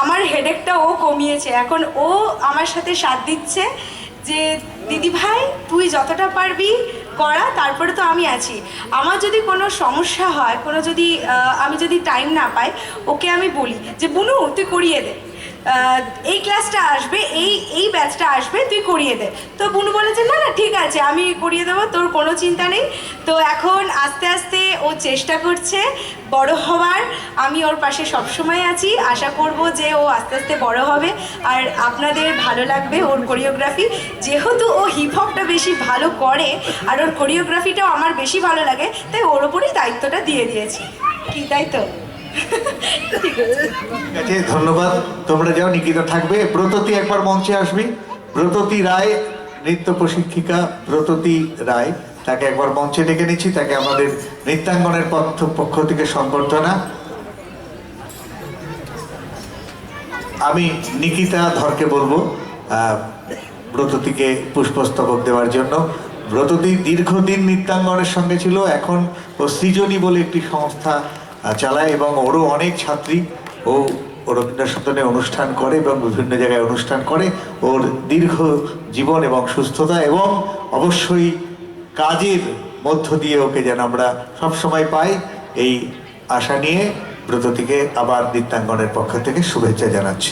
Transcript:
আমার হেডেকটা ও কমিয়েছে। এখন ও আমার সাথে সাথ দিচ্ছে যে দিদি ভাই তুই যতটা পারবি করা, তারপরে তো আমি আছি। আমার যদি কোনো সমস্যা হয়, কোনো যদি আমি যদি টাইম না পাই, ওকে আমি বলি যে বুনু তুই করিয়ে দে, এই ক্লাসটা আসবে, এই ব্যাচটা আসবে, তুই করিয়ে দে। তো বুনু বলে যে না না ঠিক আছে আমি করিয়ে দেবো, তোর কোনো চিন্তা নেই। তো এখন আস্তে আস্তে ও চেষ্টা করছে বড় হওয়ার, আমি ওর পাশে সবসময় আছি। আশা করব যে ও আস্তে আস্তে বড় হবে আর আপনাদের ভালো লাগবে ওর কোরিওগ্রাফি। যেহেতু ও হিপ হপটা বেশি ভালো করে আর ওর কোরিওগ্রাফিটাও আমার বেশি ভালো লাগে, তাই ওর ওপরই দায়িত্বটা দিয়ে দিয়েছি। কি তাই তো? ঠিক আছে, ধন্যবাদ। তোমরা যাও, নিকিতা থাকবে। ব্রততী একবার মঞ্চে আসবি। ব্রততী রায়, নৃত্য প্রশিক্ষিকা ব্রততী রায়, তাকে একবার মঞ্চে ডেকে নিচ্ছি। তাকে আমাদের নৃত্যাঙ্গনের পক্ষ থেকে সম্বর্ধনা। আমি নিকিতা ধরকে বলবো ব্রততীকে পুষ্পস্তবক দেওয়ার জন্য। ব্রততী দীর্ঘদিন নৃত্যাঙ্গনের সঙ্গে ছিল, এখন ও সৃজনী বলে একটি সংস্থা চালায় এবং ওরও অনেক ছাত্রী। ও রবীন্দ্রসদনে অনুষ্ঠান করে এবং বিভিন্ন জায়গায় অনুষ্ঠান করে। ওর দীর্ঘ জীবন এবং সুস্থতা এবং অবশ্যই কাজের মধ্য দিয়ে ওকে যেন আমরা সবসময় পাই, এই আশা নিয়ে ব্রততীকে আবার নৃত্যাঙ্গনের পক্ষ থেকে শুভেচ্ছা জানাচ্ছি।